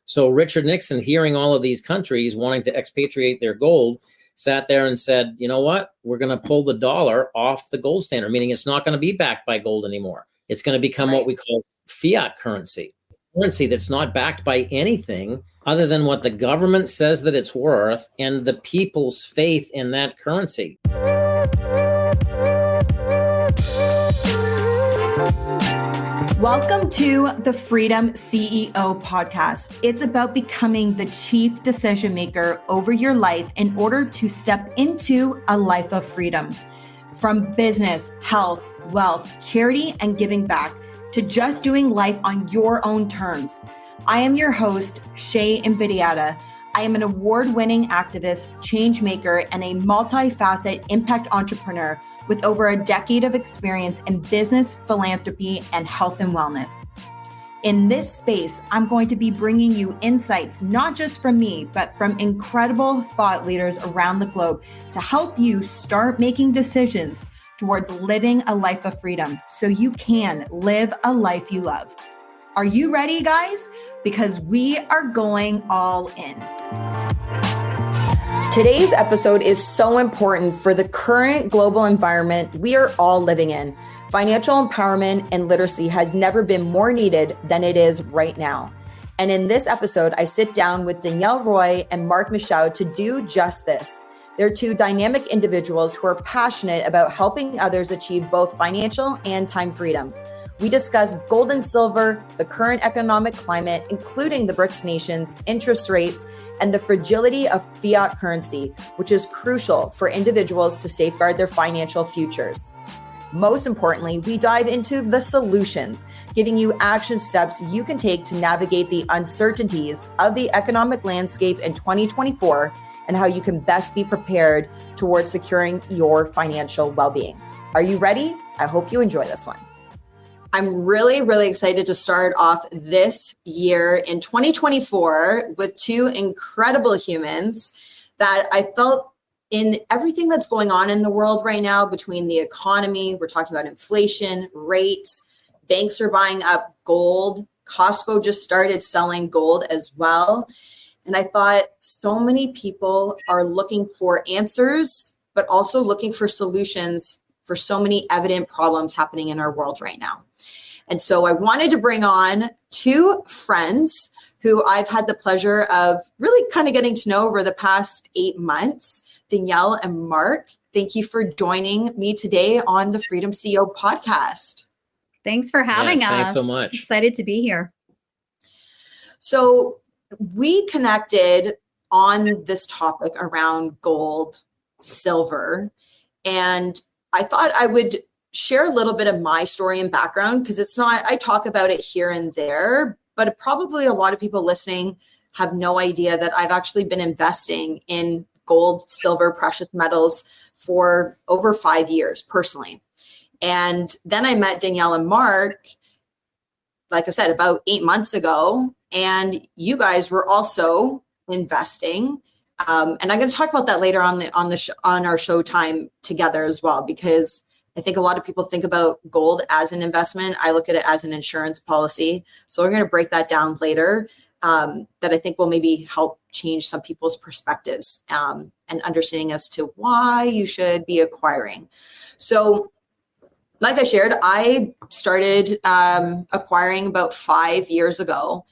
So Richard Nixon, hearing all of these countries wanting to expatriate their gold, sat there and said, you know what, we're going to pull the dollar off the gold standard, meaning it's not going to be backed by gold anymore. It's going to become what we call fiat currency that's not backed by anything other than what the government says that it's worth and the people's faith in that currency. Welcome to the Freedom CEO podcast. It's about becoming the chief decision maker over your life in order to step into a life of freedom. From business, health, wealth, charity, and giving back to just doing life on your own terms. I am your host, Shae. I am an award-winning activist, change maker, and a multifaceted impact entrepreneur with over a decade of experience in business, philanthropy, and health and wellness. In this space, I'm going to be bringing you insights, not just from me, but from incredible thought leaders around the globe to help you start making decisions towards living a life of freedom so you can live a life you love. Are you ready, guys? Because we are going all in. Today's episode is so important for the current global environment we are all living in. Financial empowerment and literacy has never been more needed than it is right now. And in this episode, I sit down with Danielle and Mark Michaud to do just this. They're two dynamic individuals who are passionate about helping others achieve both financial and time freedom. We discuss gold and silver, the current economic climate, including the BRICS Nations, interest rates, and the fragility of fiat currency, which is crucial for individuals to safeguard their financial futures. Most importantly, we dive into the solutions, giving you action steps you can take to navigate the uncertainties of the economic landscape in 2024 and how you can best be prepared towards securing your financial well-being. Are you ready? I hope you enjoy this one. I'm really excited to start off this year in 2024 with two incredible humans that I felt in everything that's going on in the world right now between the economy, we're talking about inflation, rates, banks are buying up gold, Costco just started selling gold as well. And I thought so many people are looking for answers, but also looking for solutions for so many evident problems happening in our world right now. And so I wanted to bring on two friends who I've had the pleasure of really kind of getting to know over the past 8 months, Danielle and Mark. Thank you for joining me today on the Freedom CEO podcast. Thanks for having us. Thanks so much. Excited to be here. So we connected on this topic around gold, silver, and I thought I would share a little bit of my story and background because it's not, I talk about it here and there, but probably a lot of people listening have no idea that I've actually been investing in gold, silver, precious metals for over 5 years personally. And then I met Danielle and Mark, like I said, about 8 months ago, and you guys were also investing. And I'm going to talk about that later on our show time together as well, because I think a lot of people think about gold as an investment. I look at it as an insurance policy. So we're going to break that down later, that I think will maybe help change some people's perspectives and understanding as to why you should be acquiring. So like I shared, I started acquiring about 5 years ago.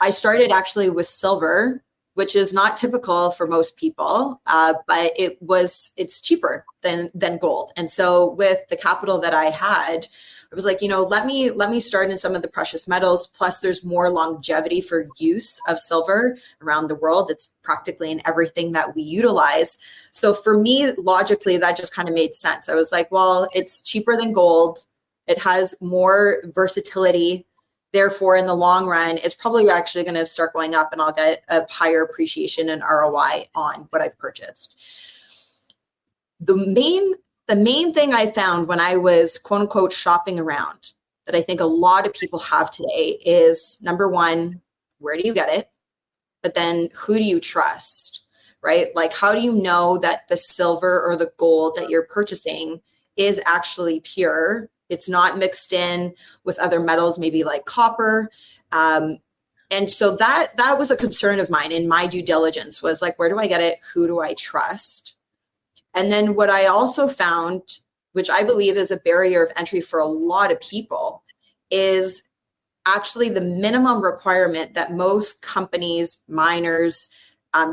I started actually with silver, which is not typical for most people, but it's cheaper than gold. And so with the capital that I had, I was like, let me start in some of the precious metals. Plus there's more longevity for use of silver around the world. It's practically in everything that we utilize. So for me, logically, that just kind of made sense. I was like, well, it's cheaper than gold. It has more versatility. Therefore, in the long run, it's probably actually going to start going up and I'll get a higher appreciation and ROI on what I've purchased. The main thing I found when I was quote unquote shopping around that I think a lot of people have today is, number one, where do you get it? But then who do you trust, right? Like, how do you know that the silver or the gold that you're purchasing is actually pure? It's not mixed in with other metals, maybe like copper. And so that was a concern of mine in my due diligence, was like, where do I get it? Who do I trust? And then what I also found, which I believe is a barrier of entry for a lot of people, is actually the minimum requirement that most companies, miners,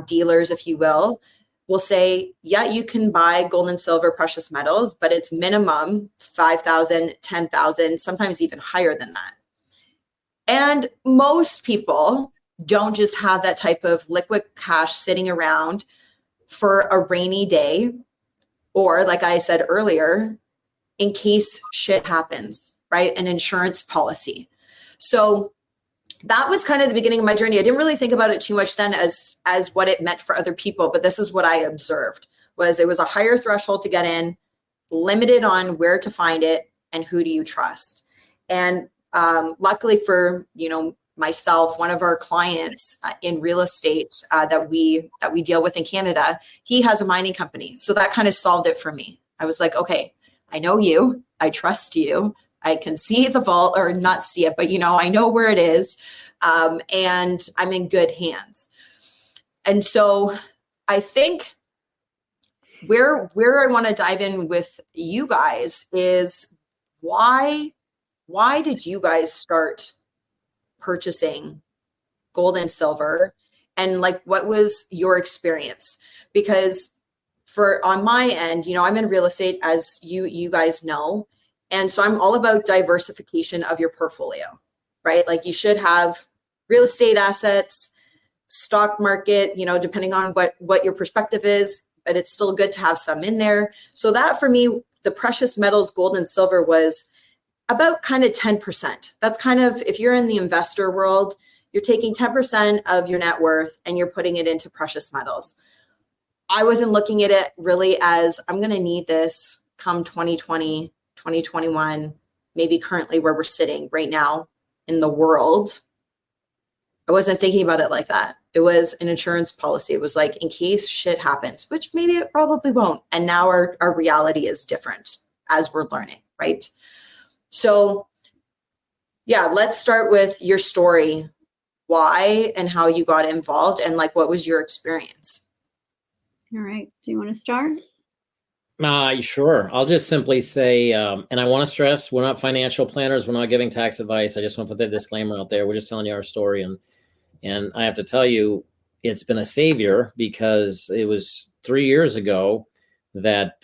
dealers, if you will say, yeah, you can buy gold and silver, precious metals, but it's minimum 5,000, 10,000, sometimes even higher than that. And most people don't just have that type of liquid cash sitting around for a rainy day, or like I said earlier, in case shit happens, right? An insurance policy. So that was kind of the beginning of my journey. I didn't really think about it too much then as what it meant for other people, but this is what I observed, was it was a higher threshold to get in, limited on where to find it and who do you trust. And luckily for, myself, one of our clients in real estate that we deal with in Canada, he has a mining company. So that kind of solved it for me. I was like, okay, I know you, I trust you. I can see the vault, or not see it, but I know where it is, and I'm in good hands. And so I think where I want to dive in with you guys is why did you guys start purchasing gold and silver, and like what was your experience? Because on my end, I'm in real estate, as you guys know. And so I'm all about diversification of your portfolio, right? Like you should have real estate assets, stock market, depending on what your perspective is, but it's still good to have some in there. So that for me, the precious metals, gold and silver, was about kind of 10%. That's kind of, if you're in the investor world, you're taking 10% of your net worth and you're putting it into precious metals. I wasn't looking at it really as I'm going to need this come 2020, 2021, maybe currently where we're sitting right now in the world. I wasn't thinking about it like that. It was an insurance policy. It was like, in case shit happens, which maybe it probably won't. And now our reality is different as we're learning, right? So yeah, let's start with your story. Why and how you got involved, and like, what was your experience? All right. Do you want to start? Sure. I'll just simply say, and I want to stress, we're not financial planners. We're not giving tax advice. I just want to put that disclaimer out there. We're just telling you our story. And I have to tell you, it's been a savior, because it was 3 years ago that,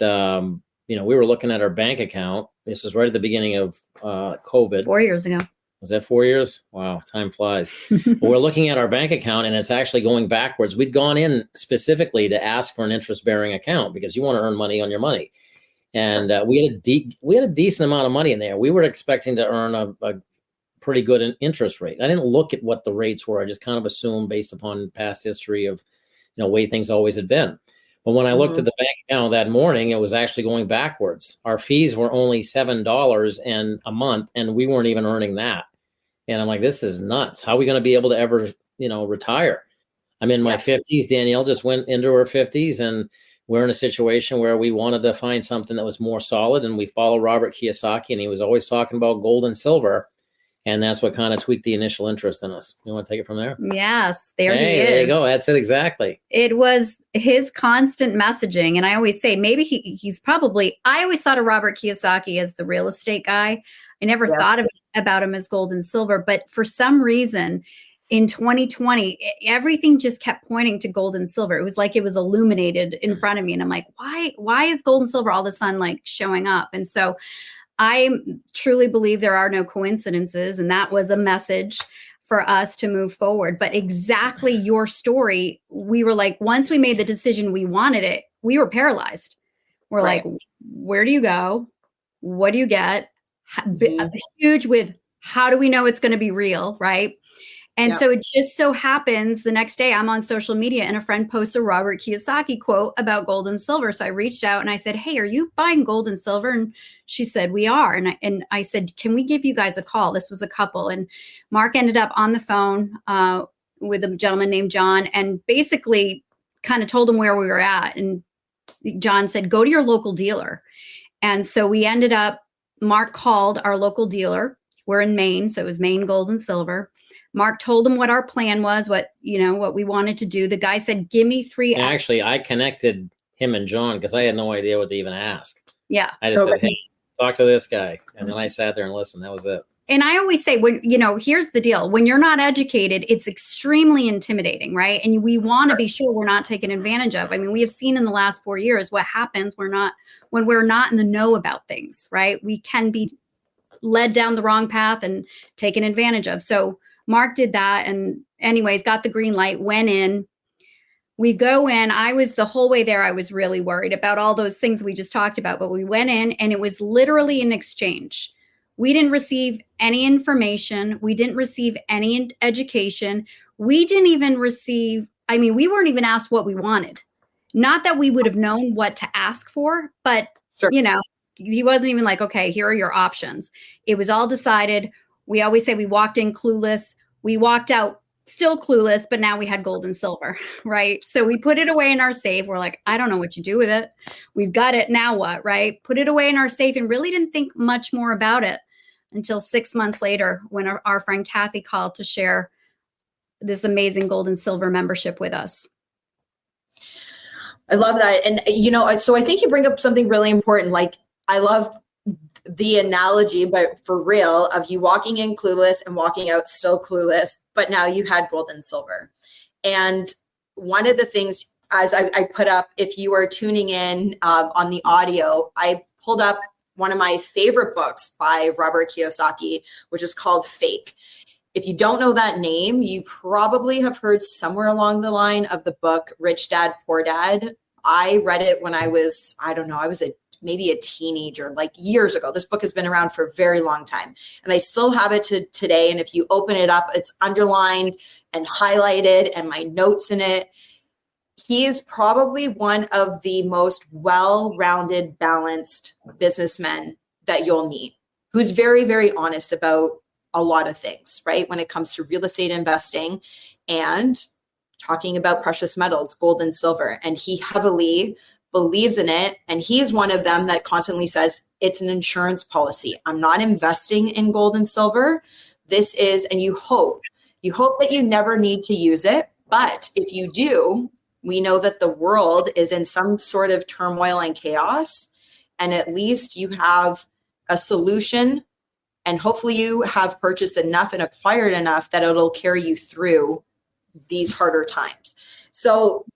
we were looking at our bank account. This is right at the beginning of COVID. 4 years ago. Was that 4 years? Wow, time flies. But we're looking at our bank account, and it's actually going backwards. We'd gone in specifically to ask for an interest-bearing account, because you want to earn money on your money. And we had a decent amount of money in there. We were expecting to earn a pretty good interest rate. I didn't look at what the rates were. I just kind of assumed, based upon past history of, way things always had been. But when I looked at the bank account that morning, it was actually going backwards. Our fees were only $7 a month, and we weren't even earning that. And I'm like, this is nuts. How are we going to be able to ever, retire? I'm in my 50s. Danielle just went into her 50s, and we're in a situation where we wanted to find something that was more solid. And we follow Robert Kiyosaki, and he was always talking about gold and silver. And that's what kind of tweaked the initial interest in us. You want to take it from there? Yes, he is. There you go. That's it. Exactly. It was his constant messaging. And I always say, maybe he's probably, I always thought of Robert Kiyosaki as the real estate guy. I never thought about him as gold and silver. But for some reason, in 2020, everything just kept pointing to gold and silver. It was like it was illuminated in front of me. And I'm like, why is gold and silver all of a sudden like showing up? And so I truly believe there are no coincidences, and that was a message for us to move forward. But exactly your story, we were like, once we made the decision we wanted it, we were paralyzed. We're like, where do you go? What do you get? Huge with, how do we know it's going to be real, right? And so it just so happens the next day I'm on social media and a friend posts a Robert Kiyosaki quote about gold and silver. So I reached out and I said, hey, are you buying gold and silver? And she said, we are. And I said, can we give you guys a call? This was a couple. And Mark ended up on the phone with a gentleman named John, and basically kind of told him where we were at. And John said, go to your local dealer. And so we ended up, Mark called our local dealer. We're in Maine. So it was Maine Gold and Silver. Mark told him what our plan was, what we wanted to do. The guy said, give me 3 And actually, I connected him and John because I had no idea what to even ask. Yeah. I just said, hey, talk to this guy. And then I sat there and listened. That was it. And I always say, here's the deal. When you're not educated, it's extremely intimidating, right? And we want to be sure we're not taken advantage of. I mean, we have seen in the last 4 years what happens when we're not in the know about things, right? We can be led down the wrong path and taken advantage of. So Mark did that, and anyways, got the green light, went in. We go in. The whole way there, I was really worried about all those things we just talked about, but we went in and it was literally an exchange. We didn't receive any information. We didn't receive any education. We didn't even receive, we weren't even asked what we wanted. Not that we would have known what to ask for, but sure. He wasn't even like, okay, here are your options. It was all decided. We always say we walked in clueless. We walked out still clueless, but now we had gold and silver, right? So we put it away in our safe. We're like, I don't know what you do with it. We've got it. Now what, right? Put it away in our safe and really didn't think much more about it until 6 months later when our friend Kathy called to share this amazing gold and silver membership with us. I love that. And, so I think you bring up something really important. Like, I love the analogy, but for real, of you walking in clueless and walking out still clueless, but now you had gold and silver. And one of the things, as I put up, if you are tuning in on the audio, I pulled up one of my favorite books by Robert Kiyosaki, which is called Fake. If you don't know that name, you probably have heard somewhere along the line of the book Rich Dad, Poor Dad. I read it when I was, maybe a teenager, like years ago. This book has been around for a very long time. And I still have it to today. And if you open it up, it's underlined and highlighted and my notes in it. He is probably one of the most well-rounded, balanced businessmen that you'll meet, who's very, very honest about a lot of things, right? When it comes to real estate investing and talking about precious metals, gold and silver. And he heavily believes in it. And he's one of them that constantly says, it's an insurance policy. I'm not investing in gold and silver. This is, and you hope that you never need to use it. But if you do, we know that the world is in some sort of turmoil and chaos. And at least you have a solution. And hopefully you have purchased enough and acquired enough that it'll carry you through these harder times. So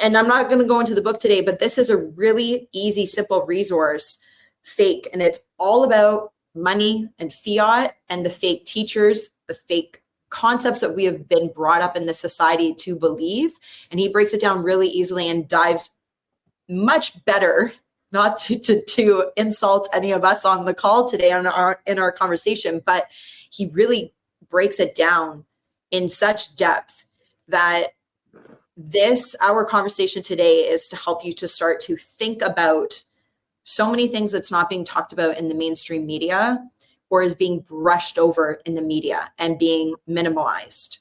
and I'm not going to go into the book today, but this is a really easy, simple resource, Fake. And it's all about money and fiat and the fake teachers, the fake concepts that we have been brought up in the society to believe. And he breaks it down really easily and dives much better, not to insult any of us on the call today in our conversation, but he really breaks it down in such depth that our conversation today is to help you to start to think about so many things that's not being talked about in the mainstream media or is being brushed over in the media and being minimalized.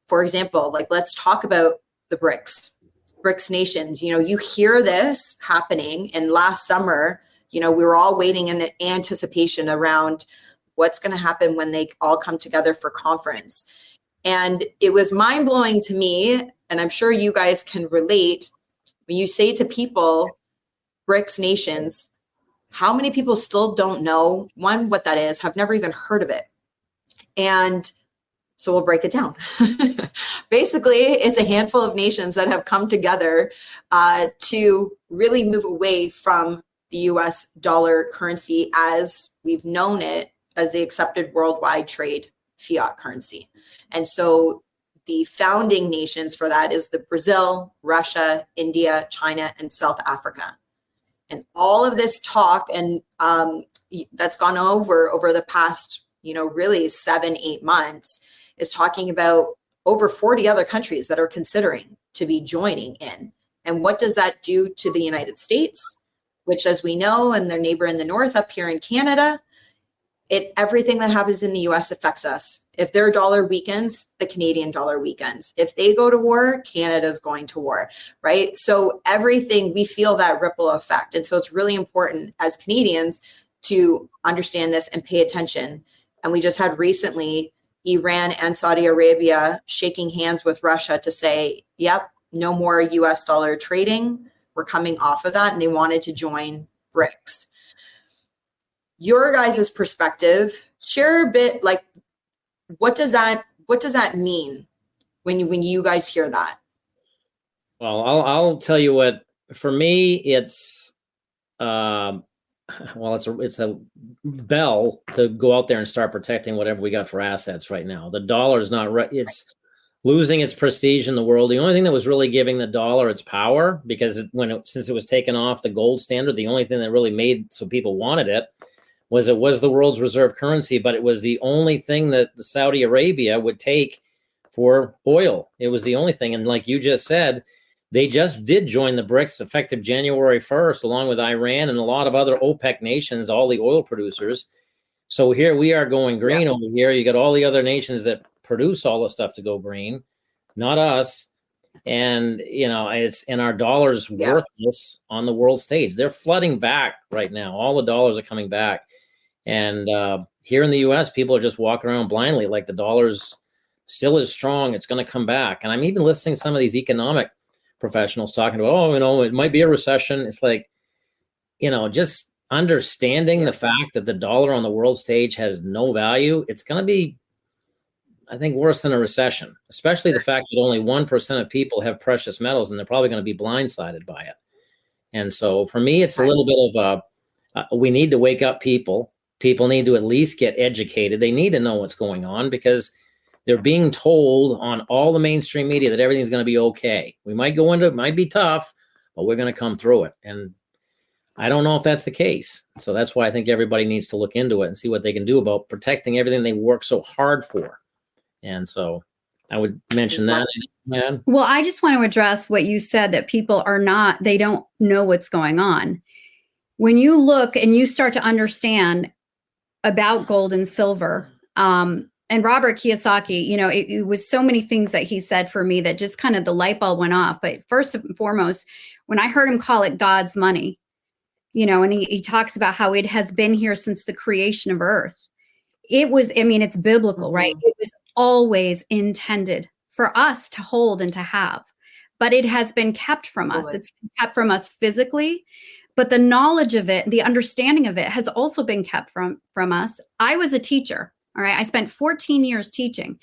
For example, like let's talk about the BRICS Nations. You hear this happening, and last summer, we were all waiting in anticipation around what's going to happen when they all come together for conference. And it was mind-blowing to me, and I'm sure you guys can relate, when you say to people, BRICS Nations, how many people still don't know, one, what that is, have never even heard of it. And so we'll break it down. Basically, it's a handful of nations that have come together to really move away from the US dollar currency as we've known it as the accepted worldwide trade fiat currency. And so the founding nations for that is the Brazil, Russia, India, China, and South Africa. And all of this talk and that's gone over the past, really 7-8 months is talking about over 40 other countries that are considering to be joining in. And what does that do to the United States, which, as we know, and their neighbor in the north up here in Canada, everything that happens in the US affects us. If their dollar weakens, the Canadian dollar weakens. If they go to war, Canada's going to war, right? So everything, we feel that ripple effect. And so it's really important as Canadians to understand this and pay attention. And we just had recently Iran and Saudi Arabia shaking hands with Russia to say, yep, no more US dollar trading. We're coming off of that. And they wanted to join BRICS. Your guys' perspective, share a bit, like, what does that mean when you guys hear that? Well, I'll tell you what, for me, it's it's a bell to go out there and start protecting whatever we got for assets right now. The dollar is not right. It's losing its prestige in the world. The only thing that was really giving the dollar its power, because since it was taken off the gold standard, the only thing that really made so people wanted it was the world's reserve currency, but it was the only thing that the Saudi Arabia would take for oil. It was the only thing. And like you just said, they just did join the BRICS effective January 1st, along with Iran and a lot of other OPEC nations, all the oil producers. So here we are going green over here. You got all the other nations that produce all the stuff to go green, not us. And, and our dollar's worthless on the world stage. They're flooding back right now. All the dollars are coming back. And here in the US, people are just walking around blindly like the dollar's still is strong. It's going to come back. And I'm even listening to some of these economic professionals talking about, it might be a recession. It's like, just understanding the fact that the dollar on the world stage has no value. It's going to be, I think, worse than a recession, especially the fact that only 1% of people have precious metals, and they're probably going to be blindsided by it. And so for me, it's a little bit of we need to wake up people. People need to at least get educated. They need to know what's going on, because they're being told on all the mainstream media that everything's going to be okay. We might go into it, might be tough, but we're going to come through it. And I don't know if that's the case. So that's why I think everybody needs to look into it and see what they can do about protecting everything they work so hard for. And so I would mention that. Well, I just want to address what you said, that people they don't know what's going on. When you look and you start to understand about gold and silver, and Robert Kiyosaki, it was so many things that he said for me that just kind of the light bulb went off. But first and foremost, when I heard him call it God's money, and he talks about how it has been here since the creation of Earth. It's biblical, right? It was always intended for us to hold and to have, but it has been kept from us. It's been kept from us physically, but the knowledge of it, the understanding of it has also been kept from us. I was a teacher. All right. I spent 14 years teaching.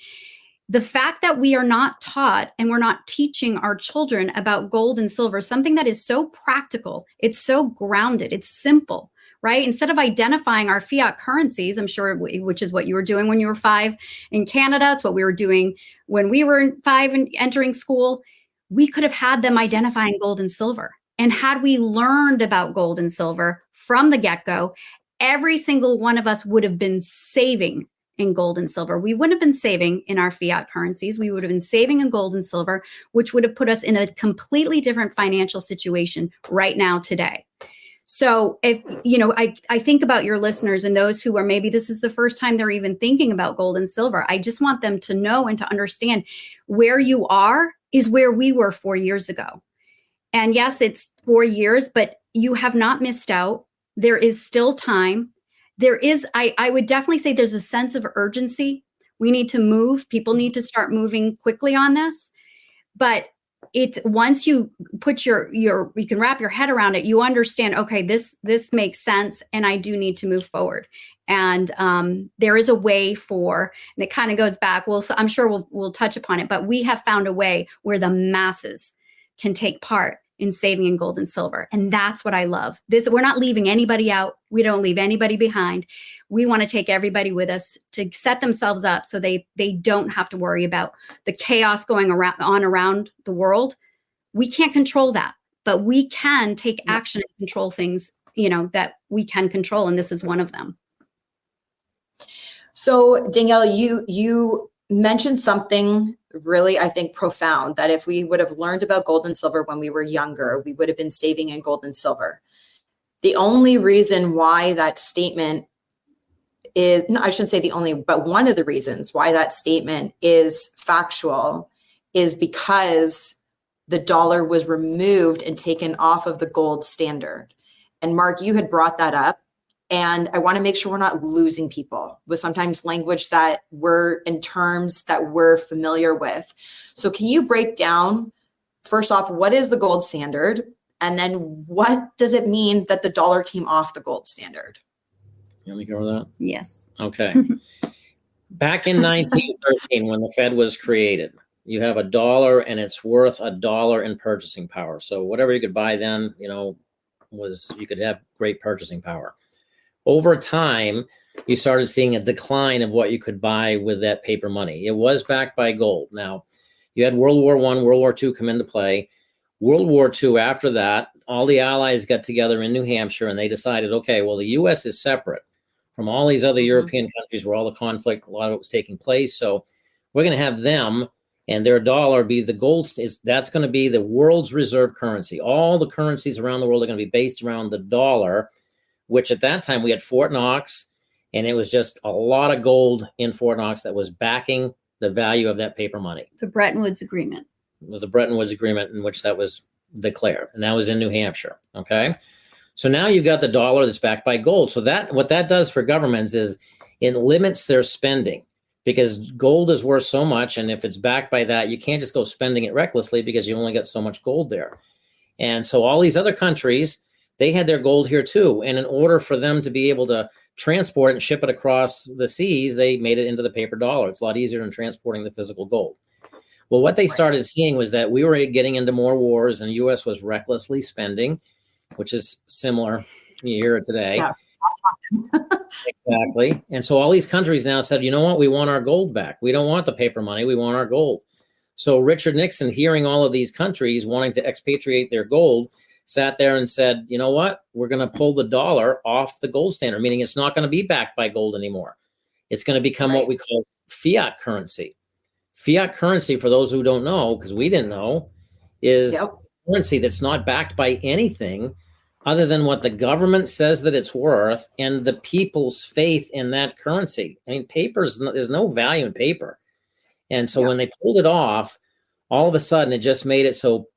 The fact that we are not taught and we're not teaching our children about gold and silver, something that is so practical, it's so grounded, it's simple, right? Instead of identifying our fiat currencies, I'm sure, which is what you were doing when you were 5 in Canada, it's what we were doing when we were 5 and entering school, we could have had them identifying gold and silver. And had we learned about gold and silver from the get-go, every single one of us would have been saving in gold and silver. We wouldn't have been saving in our fiat currencies. We would have been saving in gold and silver, which would have put us in a completely different financial situation right now today. So if, I think about your listeners and those who are maybe this is the first time they're even thinking about gold and silver. I just want them to know and to understand where you are is where we were 4 years ago. And yes, it's 4 years, but you have not missed out. There is still time. There is, I would definitely say there's a sense of urgency. We need to move. People need to start moving quickly on this. But it's once you put you can wrap your head around it, you understand, okay, this makes sense. And I do need to move forward. And there is a way and it kind of goes back. Well, so I'm sure we'll touch upon it, but we have found a way where the masses can take part in saving in gold and silver. And that's what I love. We're not leaving anybody out. We don't leave anybody behind. We want to take everybody with us to set themselves up so they don't have to worry about the chaos going around the world. We can't control that, but we can take action and control things, that we can control. And this is one of them. So Danielle, you mentioned something really, I think, profound, that if we would have learned about gold and silver when we were younger, we would have been saving in gold and silver. The only reason why that statement is, no, I shouldn't say the only, but one of the reasons why that statement is factual is because the dollar was removed and taken off of the gold standard. And Mark, you had brought that up. And I want to make sure we're not losing people with sometimes language that we're in terms that we're familiar with. So can you break down, first off, what is the gold standard? And then what does it mean that the dollar came off the gold standard? You want me to cover that? Yes. Okay. Back in 1913, when the Fed was created, you have a dollar and it's worth $1 in purchasing power. So whatever you could buy then, you could have great purchasing power. Over time, you started seeing a decline of what you could buy with that paper money. It was backed by gold. Now, you had World War I, World War II come into play. World War II, after that, all the allies got together in New Hampshire and they decided, okay, well, the U.S. is separate from all these other European countries where all the conflict, a lot of it was taking place. So we're going to have them and their dollar be the gold. That's going to be the world's reserve currency. All the currencies around the world are going to be based around the dollar, which at that time we had Fort Knox, and it was just a lot of gold in Fort Knox that was backing the value of that paper money. The Bretton Woods Agreement. It was the Bretton Woods Agreement in which that was declared, and that was in New Hampshire, okay? So now you've got the dollar that's backed by gold. So that what that does for governments is it limits their spending because gold is worth so much, and if it's backed by that, you can't just go spending it recklessly because you only got so much gold there. And so all these other countries, they had their gold here too, and in order for them to be able to transport it and ship it across the seas, they made it into the paper dollar. It's a lot easier than transporting the physical gold. Well, what they started seeing was that we were getting into more wars and the U.S. was recklessly spending, which is similar here today. Yeah. Exactly. And so all these countries now said, you know what? We want our gold back. We don't want the paper money. We want our gold. So Richard Nixon, hearing all of these countries wanting to expatriate their gold, sat there and said, you know what? We're going to pull the dollar off the gold standard, meaning it's not going to be backed by gold anymore. It's going to become what we call fiat currency. Fiat currency, for those who don't know, because we didn't know, is currency that's not backed by anything other than what the government says that it's worth and the people's faith in that currency. I mean, there's no value in paper. And so when they pulled it off, all of a sudden it just made it so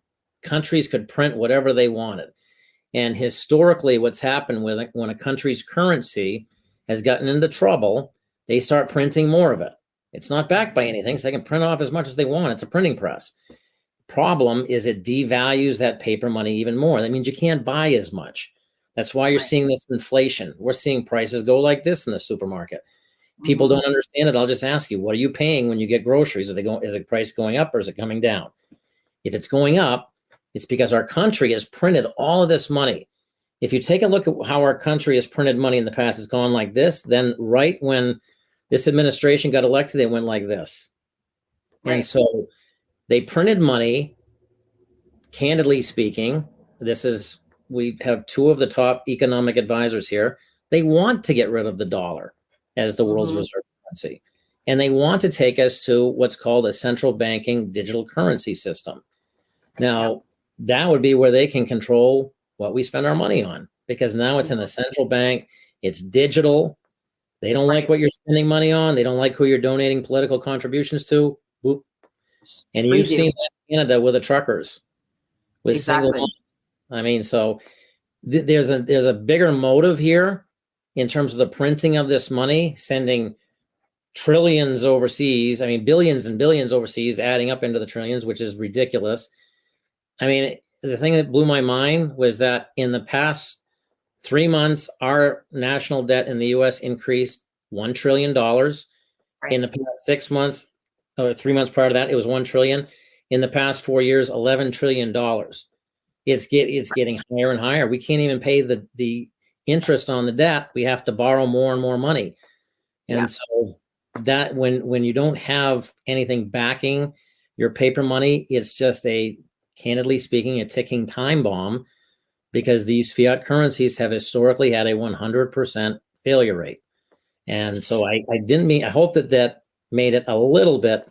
countries could print whatever they wanted. And historically, what's happened when a country's currency has gotten into trouble, they start printing more of it. It's not backed by anything, so they can print off as much as they want. It's a printing press. Problem is it devalues that paper money even more. That means you can't buy as much. That's why you're seeing this inflation. We're seeing prices go like this in the supermarket. People don't understand it. I'll just ask you, what are you paying when you get groceries? Is the price going up or is it coming down? If it's going up, it's because our country has printed all of this money. If you take a look at how our country has printed money in the past, it's gone like this. Then right when this administration got elected, it went like this. Right. And so they printed money, candidly speaking. We have two of the top economic advisors here. They want to get rid of the dollar as the world's reserve currency. And they want to take us to what's called a central banking digital currency system. Now, that would be where they can control what we spend our money on, because now it's in a central bank. It's digital. They don't like what you're spending money on. They don't like who you're donating political contributions to. Boop. And you've seen that in Canada with the truckers. With single. I mean, so there's a bigger motive here in terms of the printing of this money, sending trillions overseas. I mean, billions and billions overseas, adding up into the trillions, which is ridiculous. I mean, the thing that blew my mind was that in the past 3 months, our national debt in the U.S. increased $1 trillion. In the past 6 months, or 3 months prior to that, it was $1 trillion. In the past 4 years, $11 trillion. It's getting higher and higher. We can't even pay the interest on the debt. We have to borrow more and more money. And so that when you don't have anything backing your paper money, it's just candidly speaking, a ticking time bomb, because these fiat currencies have historically had a 100% failure rate. And so I hope that made it a little bit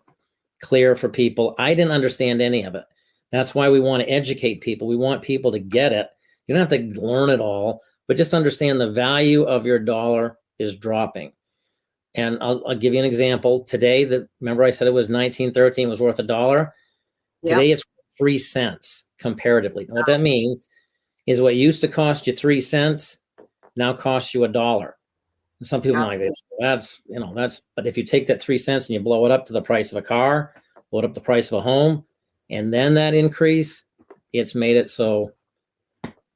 clear for people. I didn't understand any of it. That's why we want to educate people. We want people to get it. You don't have to learn it all, but just understand the value of your dollar is dropping. And I'll give you an example. Today, remember I said it was 1913 was worth $1. Today it's 3 cents comparatively. And what that means is what used to cost you 3 cents now costs you $1. And some people Yeah. might go, but if you take that 3 cents and you blow it up to the price of a car, blow it up the price of a home, and then that increase, it's made it so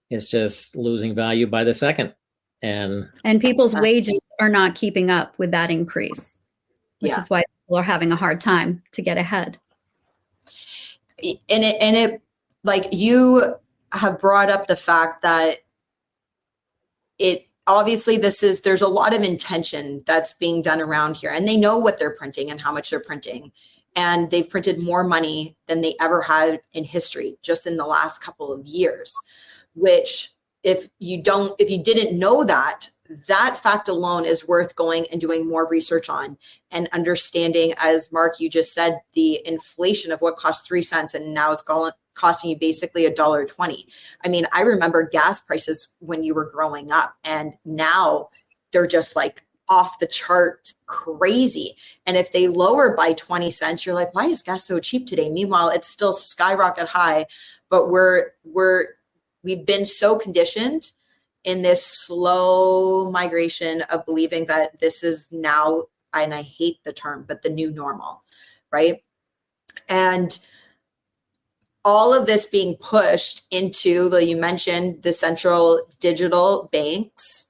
it's just losing value by the second. And people's wages are not keeping up with that increase, which is why people are having a hard time to get ahead. And it like you have brought up the fact that obviously there's a lot of intention that's being done around here, and they know what they're printing and how much they're printing. And they've printed more money than they ever had in history, just in the last couple of years, which if you didn't know that fact alone is worth going and doing more research on and understanding, as Mark, you just said, the inflation of what cost 3 cents and now is costing you basically $1.20. I mean, I remember gas prices when you were growing up, and now they're just like off the chart crazy. And if they lower by 20 cents, you're like, why is gas so cheap today? Meanwhile, it's still skyrocket high, but we've been so conditioned in this slow migration of believing that this is now, and I hate the term, but the new normal, right? And all of this being pushed into, you mentioned the central digital banks,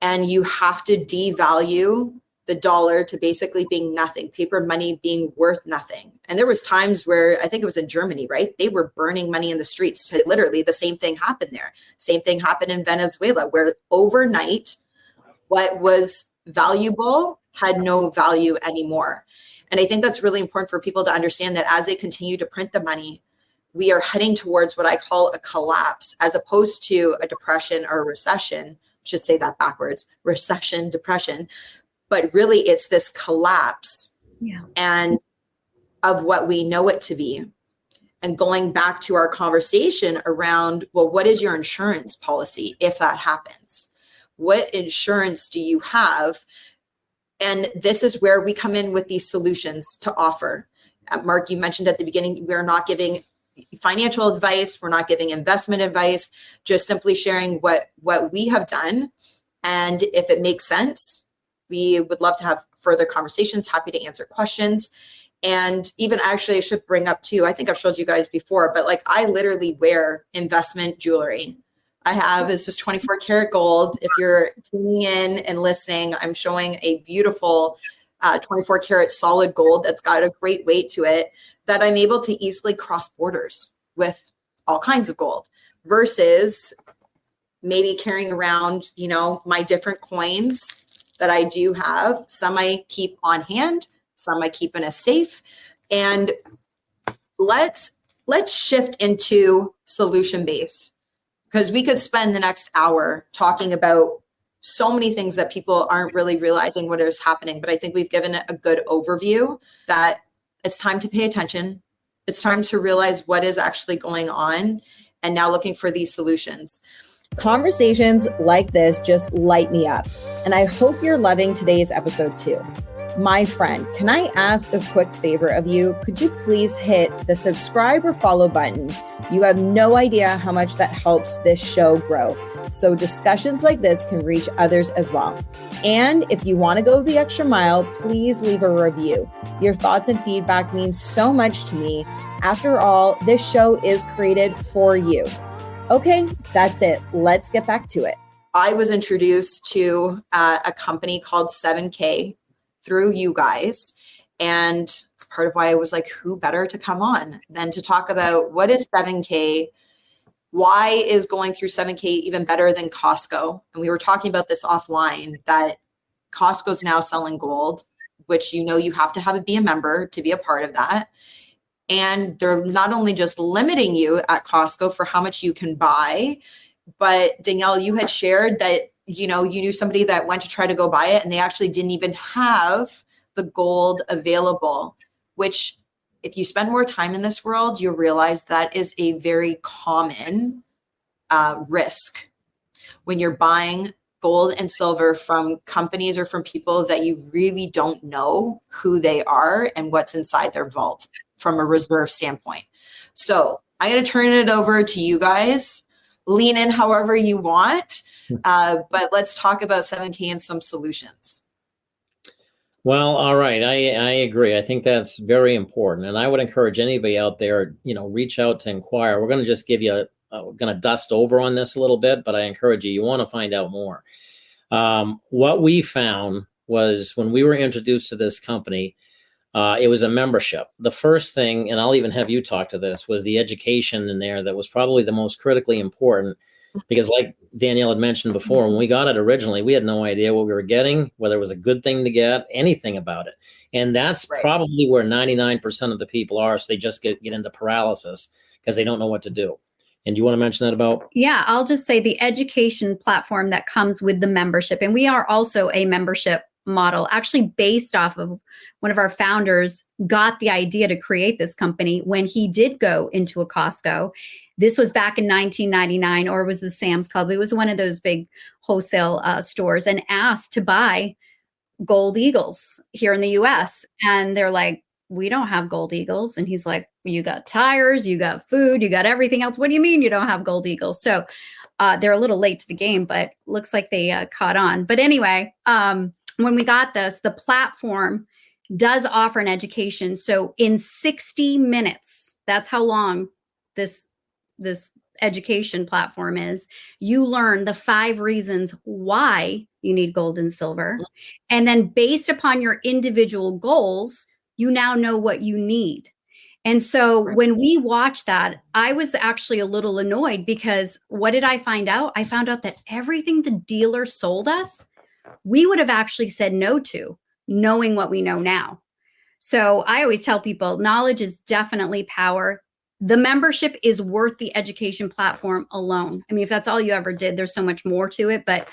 and you have to devalue the dollar to basically being nothing, paper money being worth nothing. And there was times where, I think it was in Germany, right? They were burning money in the streets. Literally the same thing happened there. Same thing happened in Venezuela, where overnight, what was valuable had no value anymore. And I think that's really important for people to understand, that as they continue to print the money, we are heading towards what I call a collapse, as opposed to a depression or a recession. Should say that backwards, recession, depression, but really it's this collapse and of what we know it to be. And going back to our conversation around, well, what is your insurance policy if that happens? What insurance do you have? And this is where we come in with these solutions to offer. Mark, you mentioned at the beginning, we're not giving financial advice. We're not giving investment advice, just simply sharing what we have done. And if it makes sense, we would love to have further conversations, happy to answer questions. And even actually, I should bring up too, I think I've showed you guys before, but like I literally wear investment jewelry. I have, this is 24 karat gold. If you're tuning in and listening, I'm showing a beautiful 24 karat solid gold that's got a great weight to it, that I'm able to easily cross borders with all kinds of gold, versus maybe carrying around, my different coins that I do have. Some I keep on hand, some I keep in a safe. And let's shift into solution base, because we could spend the next hour talking about so many things that people aren't really realizing what is happening. But I think we've given it a good overview that it's time to pay attention. It's time to realize what is actually going on, and now looking for these solutions. Conversations like this just light me up, and I hope you're loving today's episode too. My friend, can I ask a quick favor of you? Could you please hit the subscribe or follow button? You have no idea how much that helps this show grow, so discussions like this can reach others as well. And if you want to go the extra mile, please leave a review. Your thoughts and feedback mean so much to me. After all, this show is created for you. Okay, that's it. Let's get back to it. I was introduced to a company called 7K through you guys. And it's part of why I was like, who better to come on than to talk about what is 7K? Why is going through 7K even better than Costco? And we were talking about this offline, that Costco's now selling gold, which you have to be a member to be a part of that. And they're not only just limiting you at Costco for how much you can buy, but Danielle, you had shared that, you knew somebody that went to try to go buy it and they actually didn't even have the gold available, which if you spend more time in this world, you realize that is a very common risk when you're buying gold and silver from companies or from people that you really don't know who they are and what's inside their vault from a reserve standpoint. So I'm going to turn it over to you guys. lean in however you want. But let's talk about 7K and some solutions. Well, all right. I agree. I think that's very important. And I would encourage anybody out there, reach out to inquire. We're going to just give you we're going to dust over on this a little bit, but I encourage you want to find out more. What we found was when we were introduced to this company, it was a membership. The first thing, and I'll even have you talk to this, was the education in there that was probably the most critically important. Because like Danielle had mentioned before, when we got it originally, we had no idea what we were getting, whether it was a good thing to get, anything about it. And that's probably where 99% of the people are. So they just get into paralysis because they don't know what to do. And do you want to mention that about? Yeah, I'll just say the education platform that comes with the membership. And we are also a membership model, actually based off of one of our founders got the idea to create this company when he did go into a Costco. This was back in 1999, or was the Sam's Club. It was one of those big wholesale stores, and asked to buy gold eagles here in the US. And they're like, we don't have gold eagles. And he's like, you got tires, you got food, you got everything else. What do you mean you don't have gold eagles? So they're a little late to the game, but looks like they caught on. But anyway, when we got this, the platform does offer an education. So in 60 minutes, that's how long this education platform is, you learn the 5 reasons why you need gold and silver. And then based upon your individual goals, you now know what you need. And so when we watched that, I was actually a little annoyed because what did I find out? I found out that everything the dealer sold us, we would have actually said no to, knowing what we know now. So I always tell people, knowledge is definitely power. The membership is worth the education platform alone. I mean, if that's all you ever did, there's so much more to it, but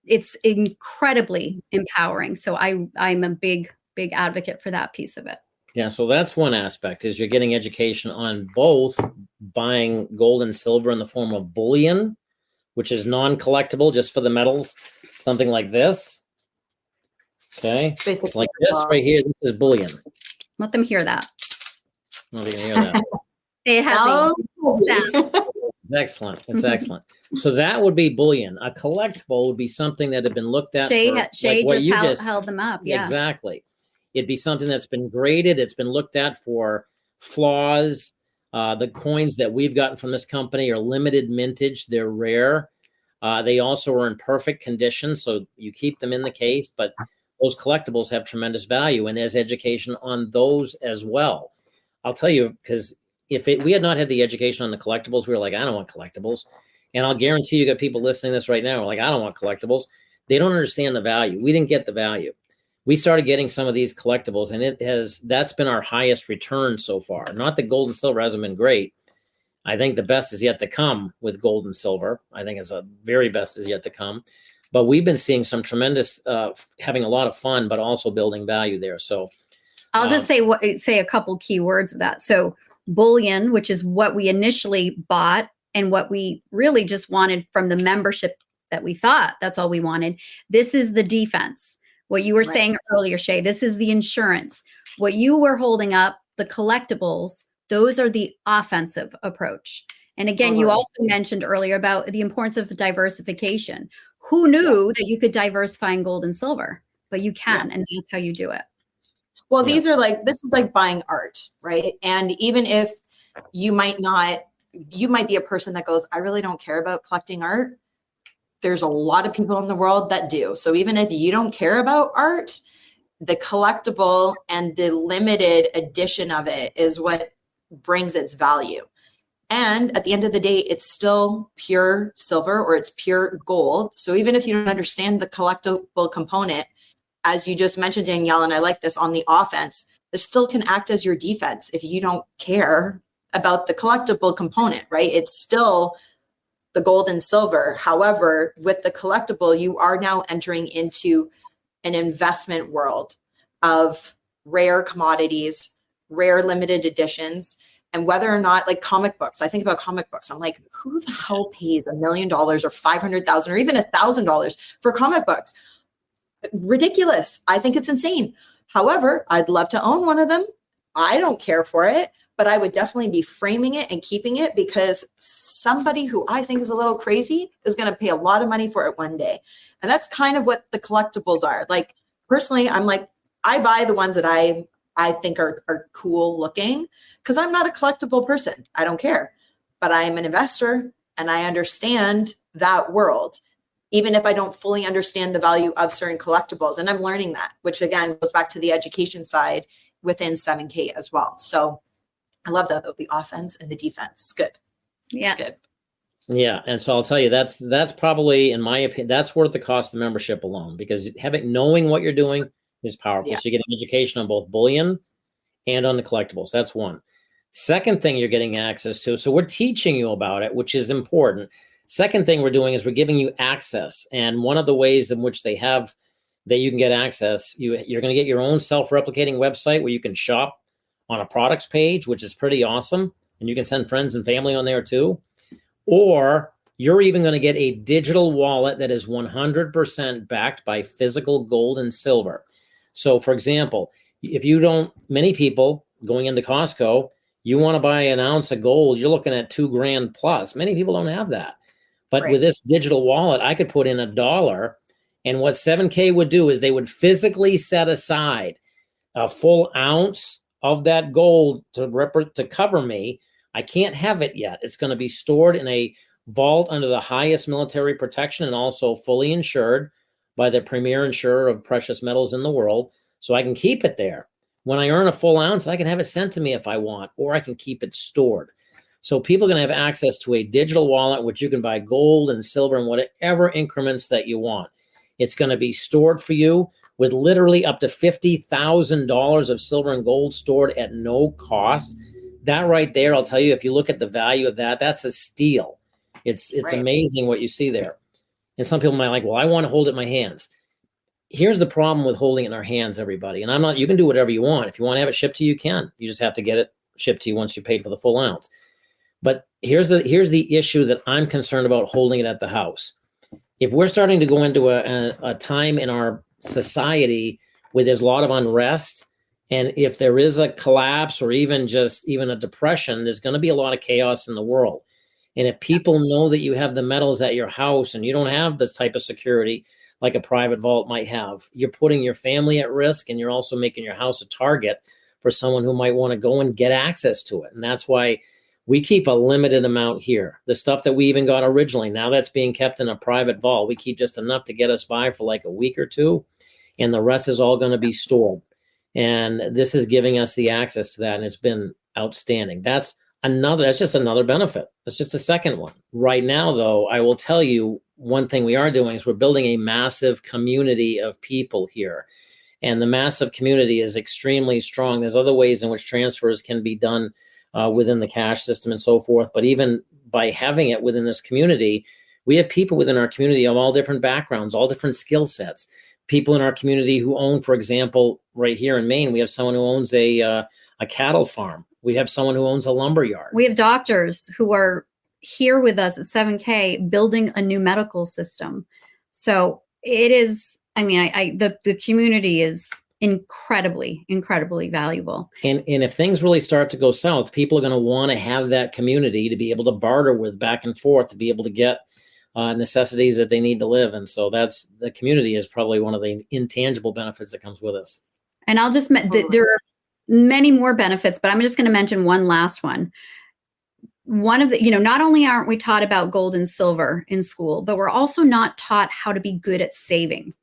it's incredibly empowering. So I'm a big advocate for that piece of it. Yeah, so that's one aspect, is you're getting education on both buying gold and silver in the form of bullion, which is non-collectible, just for the metals, something like this. Okay, like this right here, this is bullion. Let them hear that. Not even hear that. It has a sound. It's excellent. It's excellent. So that would be bullion. A collectible would be something that had been looked at. Shae just held them up. Yeah, exactly. It'd be something that's been graded. It's been looked at for flaws. The coins that we've gotten from this company are limited mintage. They're rare. They also are in perfect condition, so you keep them in the case. But those collectibles have tremendous value, and there's education on those as well. I'll tell you, because if we had not had the education on the collectibles, we were like, I don't want collectibles. And I'll guarantee you got people listening to this right now, like, I don't want collectibles. They don't understand the value. We didn't get the value. We started getting some of these collectibles, and that's been our highest return so far. Not that gold and silver hasn't been great. I think the best is yet to come with gold and silver. I think it's a very best is yet to come. But we've been seeing some tremendous, having a lot of fun, but also building value there. So I'll just say a couple key words of that. So bullion, which is what we initially bought and what we really just wanted from the membership that we thought that's all we wanted. This is the defense. What you were saying earlier, Shae, this is the insurance. What you were holding up, the collectibles, those are the offensive approach. And again, you also mentioned earlier about the importance of diversification. Who knew that you could diversify in gold and silver? But you can, and that's how you do it. Well, this is like buying art, right? And even if you might be a person that goes, I really don't care about collecting art. There's a lot of people in the world that do. So even if you don't care about art, the collectible and the limited edition of it is what brings its value. And at the end of the day, it's still pure silver or it's pure gold. So even if you don't understand the collectible component, as you just mentioned, Danielle, and I like this on the offense, this still can act as your defense if you don't care about the collectible component, right? It's still the gold and silver. However, with the collectible, you are now entering into an investment world of rare commodities, rare limited editions, and whether or not, like comic books, I think about comic books. I'm like, who the hell pays $1 million or $500,000 or even $1,000 for comic books? Ridiculous. I think it's insane. However, I'd love to own one of them. I don't care for it, but I would definitely be framing it and keeping it, because somebody who I think is a little crazy is going to pay a lot of money for it one day. And that's kind of what the collectibles are. Like, personally, I'm like, I buy the ones that I think are cool looking, because I'm not a collectible person. I don't care. But I am an investor and I understand that world, even if I don't fully understand the value of certain collectibles. And I'm learning that, which again goes back to the education side within 7K as well. So I love that, though, the offense and the defense. It's good. Yes. It's good. Yeah, and so I'll tell you, that's probably, in my opinion, that's worth the cost of membership alone, because knowing what you're doing is powerful. Yeah. So you get an education on both bullion and on the collectibles. That's one. Second thing you're getting access to, so we're teaching you about it, which is important. Second thing we're doing is we're giving you access, and one of the ways in which you can get access, you're going to get your own self-replicating website where you can shop on a products page, which is pretty awesome, and you can send friends and family on there too. Or you're even going to get a digital wallet that is 100% backed by physical gold and silver. So, for example, many people going into Costco, you want to buy an ounce of gold, you're looking at $2,000 plus. Many people don't have that. But Right. with this digital wallet, I could put in $1. And what 7K would do is they would physically set aside a full ounce of that gold to cover me. I can't have it yet. It's going to be stored in a vault under the highest military protection and also fully insured by the premier insurer of precious metals in the world. So I can keep it there. When I earn a full ounce, I can have it sent to me if I want, or I can keep it stored. So people are going to have access to a digital wallet, which you can buy gold and silver in whatever increments that you want. It's going to be stored for you with literally up to $50,000 of silver and gold stored at no cost. That right there, I'll tell you, if you look at the value of that, that's a steal. It's Right. amazing what you see there. And some people might like, well, I want to hold it in my hands. Here's the problem with holding it in our hands, everybody. And you can do whatever you want. If you want to have it shipped to you, you can. You just have to get it shipped to you once you paid for the full ounce. But here's the issue that I'm concerned about holding it at the house. If we're starting to go into a time in our society where there's a lot of unrest, and if there is a collapse or even a depression, there's going to be a lot of chaos in the world. And if people know that you have the metals at your house and you don't have this type of security like a private vault might have, you're putting your family at risk, and you're also making your house a target for someone who might want to go and get access to it. And that's why we keep a limited amount here. The stuff that we even got originally, now that's being kept in a private vault. We keep just enough to get us by for like a week or two, and the rest is all going to be stored. And this is giving us the access to that, and it's been outstanding. That's just another benefit. That's just a second one. Right now, though, I will tell you one thing we are doing is we're building a massive community of people here. And the massive community is extremely strong. There's other ways in which transfers can be done within the cash system and so forth. But even by having it within this community, we have people within our community of all different backgrounds, all different skill sets. People in our community who own, for example, right here in Maine, we have someone who owns a cattle farm. We have someone who owns a lumber yard. We have doctors who are here with us at 7K building a new medical system. So it is, the community is incredibly, incredibly valuable. And if things really start to go south, people are going to want to have that community to be able to barter with back and forth, to be able to get necessities that they need to live. And so the community is probably one of the intangible benefits that comes with us. And I'll just, there are many more benefits, but I'm just going to mention one last one. One of the, not only aren't we taught about gold and silver in school, but we're also not taught how to be good at saving.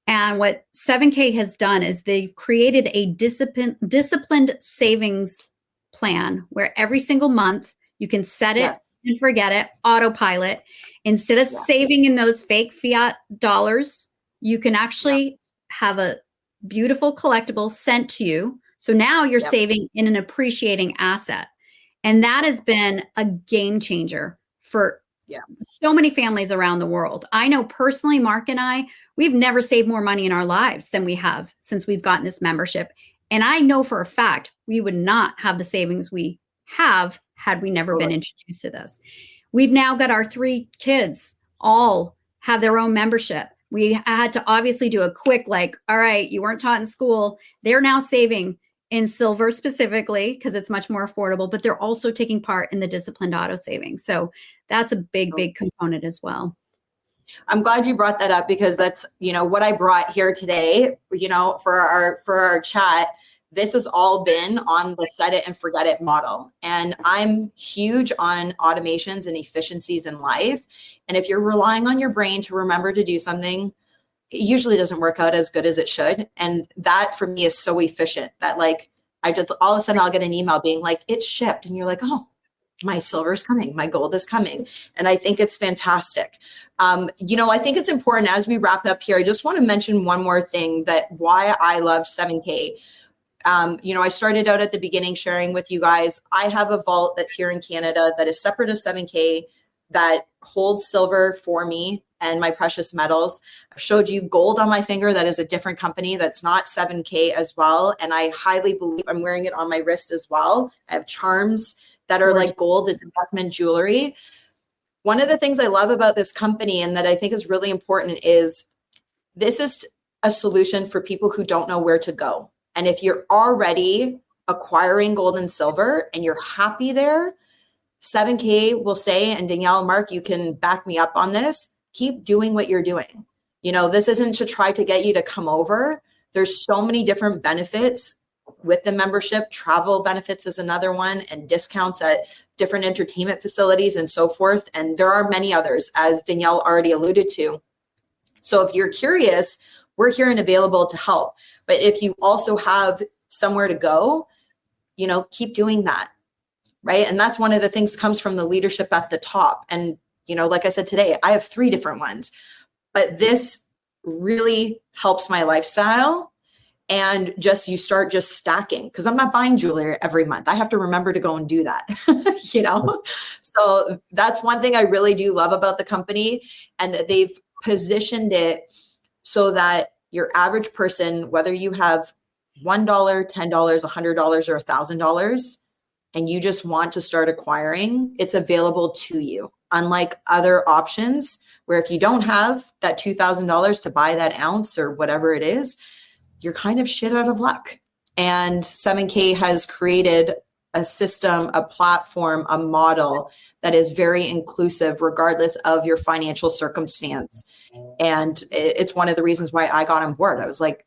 And what 7K has done is they've created a disciplined savings plan where every single month you can set it and forget it, autopilot. Instead of saving in those fake fiat dollars, you can actually have a beautiful collectible sent to you. So now you're saving in an appreciating asset. And that has been a game changer for so many families around the world. I know personally, Mark and I, we've never saved more money in our lives than we have since we've gotten this membership. And I know for a fact we would not have the savings we have had we never been introduced to this. We've now got our 3 kids all have their own membership. We had to obviously do a quick, all right, you weren't taught in school. They're now saving in silver specifically, because it's much more affordable, but they're also taking part in the disciplined auto savings. So that's a big, big component as well. I'm glad you brought that up, because that's, what I brought here today, for our chat. This has all been on the set it and forget it model. And I'm huge on automations and efficiencies in life. And if you're relying on your brain to remember to do something, it usually doesn't work out as good as it should. And that for me is so efficient that I just, all of a sudden I'll get an email being like, it's shipped. And you're like, oh, my silver is coming, my gold is coming. And I think it's fantastic. I think it's important as we wrap up here, I just want to mention one more thing, that why I love 7K. I started out at the beginning sharing with you guys, I have a vault that's here in Canada that is separate of 7K that holds silver for me and my precious metals. I've showed you gold on my finger. That is a different company that's not 7K as well. And I highly believe, I'm wearing it on my wrist as well. I have charms that are like gold as investment jewelry. One of the things I love about this company and that I think is really important is this is a solution for people who don't know where to go. And if you're already acquiring gold and silver and you're happy there, 7K will say, and Danielle and Mark, you can back me up on this, keep doing what you're doing. This isn't to try to get you to come over. There's so many different benefits with the membership. Travel benefits is another one, and discounts at different entertainment facilities and so forth. And there are many others, as Danielle already alluded to. So if you're curious, we're here and available to help. But if you also have somewhere to go, keep doing that, right? And that's one of the things comes from the leadership at the top. And, like I said today, I have 3 different ones, but this really helps my lifestyle. And you start just stacking, because I'm not buying jewelry every month. I have to remember to go and do that, So that's one thing I really do love about the company, and that they've positioned it so that your average person, whether you have $1, $10, $100, or $1,000, and you just want to start acquiring, it's available to you. Unlike other options where if you don't have that $2,000 to buy that ounce or whatever it is, you're kind of shit out of luck. And 7K has created a system, a platform, a model that is very inclusive regardless of your financial circumstance. And it's one of the reasons why I got on board. I was like,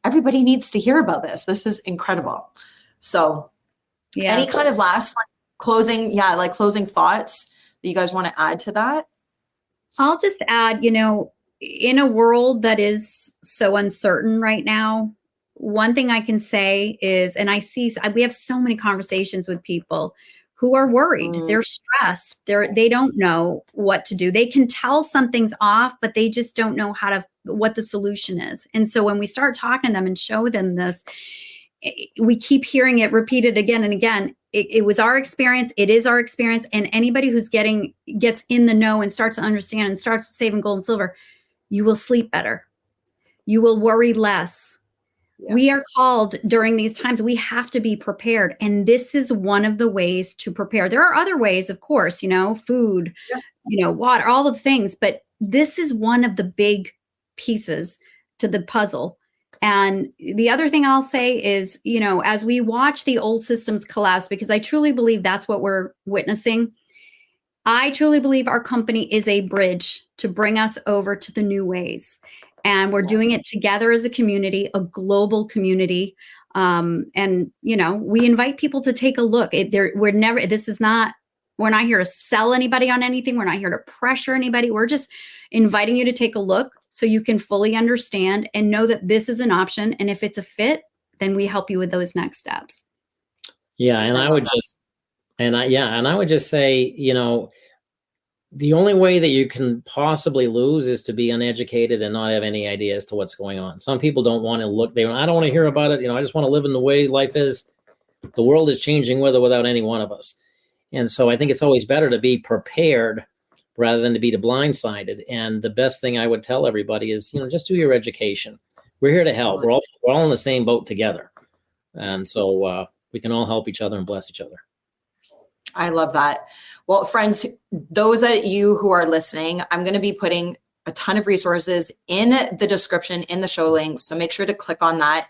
everybody needs to hear about this. This is incredible. So any kind of last closing thoughts that you guys want to add to that? I'll just add, in a world that is so uncertain right now, one thing I can say is, and we have so many conversations with people who are worried. They're stressed. They don't know what to do. They can tell something's off, but they just don't know what the solution is. And so when we start talking to them and show them this, we keep hearing it repeated again and again. It was our experience. It is our experience. And anybody who's gets in the know and starts to understand and starts saving gold and silver, you will sleep better. You will worry less. Yeah. We are called during these times. We have to be prepared. And this is one of the ways to prepare. There are other ways, of course, food, water, all the things. But this is one of the big pieces to the puzzle. And the other thing I'll say is, as we watch the old systems collapse, because I truly believe that's what we're witnessing. I truly believe our company is a bridge to bring us over to the new ways. And we're doing it together as a community, a global community. And, we invite people to take a look. We're not here to sell anybody on anything. We're not here to pressure anybody. We're just inviting you to take a look so you can fully understand and know that this is an option. And if it's a fit, then we help you with those next steps. Yeah. And I would just say, the only way that you can possibly lose is to be uneducated and not have any idea as to what's going on. Some people don't want to look there. I don't want to hear about it. I just want to live in the way life is. The world is changing with or without any one of us. And so I think it's always better to be prepared rather than to be blindsided. And the best thing I would tell everybody is, just do your education. We're here to help. We're all in the same boat together. And so we can all help each other and bless each other. I love that. Well, friends, those of you who are listening, I'm going to be putting a ton of resources in the description, in the show links. So make sure to click on that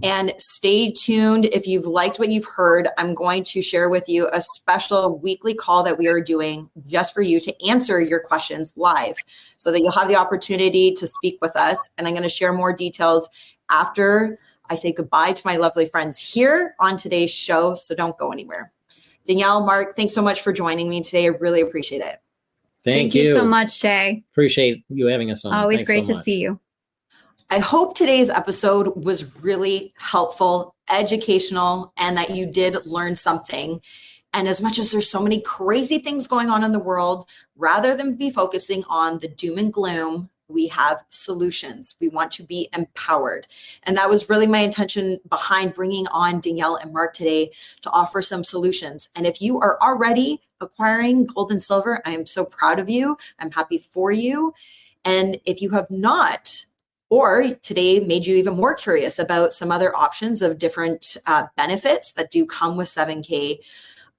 and stay tuned. If you've liked what you've heard, I'm going to share with you a special weekly call that we are doing just for you to answer your questions live so that you'll have the opportunity to speak with us. And I'm going to share more details after I say goodbye to my lovely friends here on today's show. So don't go anywhere. Danielle, Mark, thanks so much for joining me today. I really appreciate it. Thank you so much, Shae. Appreciate you having us on. Always Thanks great so to much. see you. I hope today's episode was really helpful, educational, and that you did learn something. And as much as there's so many crazy things going on in the world, rather than be focusing on the doom and gloom, we have solutions. We want to be empowered. And that was really my intention behind bringing on Danielle and Mark today, to offer some solutions. And if you are already acquiring gold and silver, I am so proud of you. I'm happy for you. And if you have not, or today made you even more curious about some other options of different benefits that do come with 7K,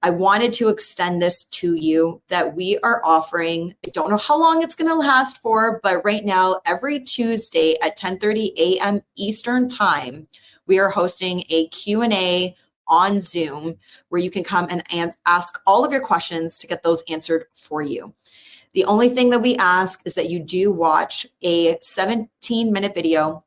I wanted to extend this to you, that we are offering. I don't know how long it's going to last for, but right now, every Tuesday at 10:30 a.m. Eastern time, we are hosting a Q&A on Zoom where you can come and ask all of your questions to get those answered for you. The only thing that we ask is that you do watch a 17-minute video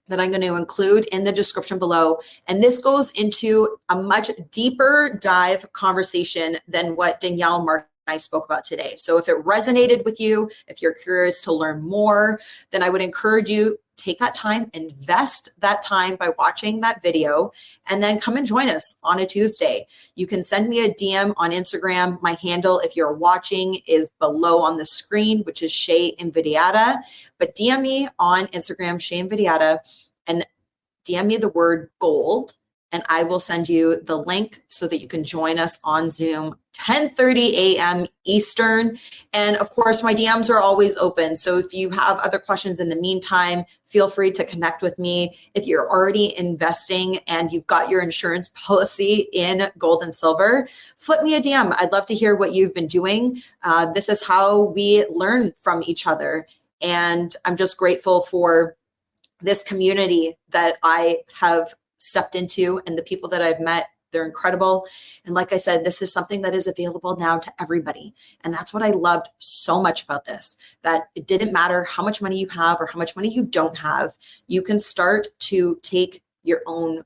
that I'm going to include in the description below. And this goes into a much deeper dive conversation than what Danielle, Mark, and I spoke about today. So if it resonated with you, if you're curious to learn more, then I would encourage you, take that time, invest that time by watching that video, and then come and join us on a Tuesday. You can send me a DM on Instagram. My handle, if you're watching, is below on the screen, which is Shae Invidiata. But DM me on Instagram, Shae Invidiata, and DM me the word gold, and I will send you the link so that you can join us on Zoom, 10:30 a.m. Eastern. And of course, my DMs are always open. So if you have other questions in the meantime, feel free to connect with me. If you're already investing and you've got your insurance policy in gold and silver, flip me a DM. I'd love to hear what you've been doing. This is how we learn from each other. And I'm just grateful for this community that I have stepped into and the people that I've met. They're incredible. And like I said, this is something that is available now to everybody. And that's what I loved so much about this, that it didn't matter how much money you have or how much money you don't have. You can start to take your own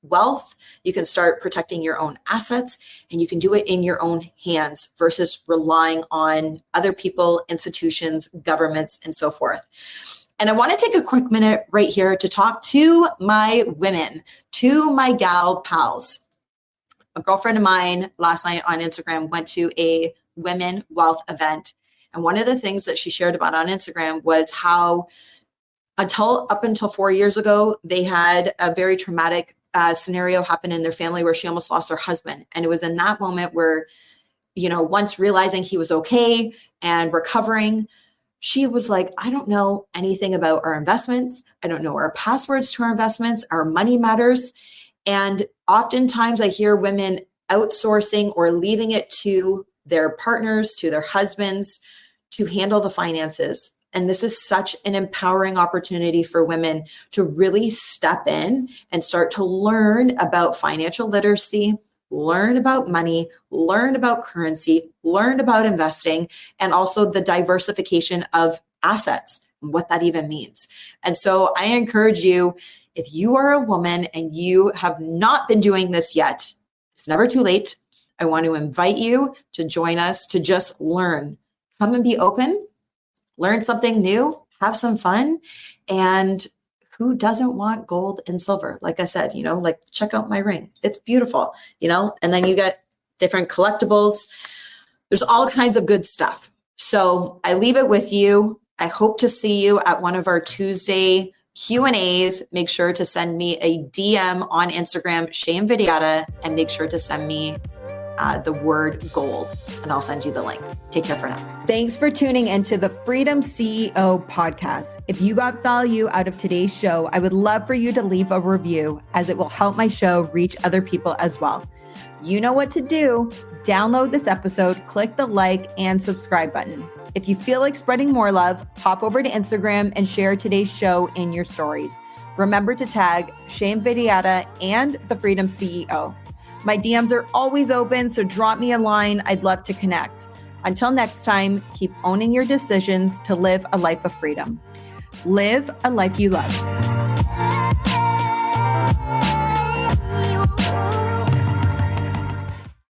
wealth. You can start protecting your own assets, and you can do it in your own hands versus relying on other people, institutions, governments, and so forth. And I want to take a quick minute right here to talk to my women, to my gal pals. A girlfriend of mine last night on Instagram went to a women wealth event. And one of the things that she shared about on Instagram was how up until 4 years ago, they had a very traumatic scenario happen in their family where she almost lost her husband. And it was in that moment where, once realizing he was okay and recovering, she was like, I don't know anything about our investments. I don't know our passwords to our investments. Our money matters. And oftentimes I hear women outsourcing or leaving it to their partners, to their husbands, to handle the finances. And this is such an empowering opportunity for women to really step in and start to learn about financial literacy, learn about money, learn about currency, learn about investing, and also the diversification of assets and what that even means. And so I encourage you, if you are a woman and you have not been doing this yet, it's never too late. I want to invite you to join us to just learn. Come and be open, learn something new, have some fun, and who doesn't want gold and silver? Like I said, like check out my ring. It's beautiful, and then you get different collectibles. There's all kinds of good stuff. So I leave it with you. I hope to see you at one of our Tuesday Q&As. Make sure to send me a DM on Instagram, Shae Invidiata, and make sure to send me the word gold, and I'll send you the link. Take care for now. Thanks for tuning into the Freedom CEO podcast. If you got value out of today's show, I would love for you to leave a review, as it will help my show reach other people as well. You know what to do. download this episode, click the like and subscribe button. If you feel like spreading more love, hop over to Instagram and share today's show in your stories. Remember to tag Shae Vidiata and the Freedom CEO. My DMs are always open, so drop me a line. I'd love to connect. Until next time, keep owning your decisions to live a life of freedom. Live a life you love.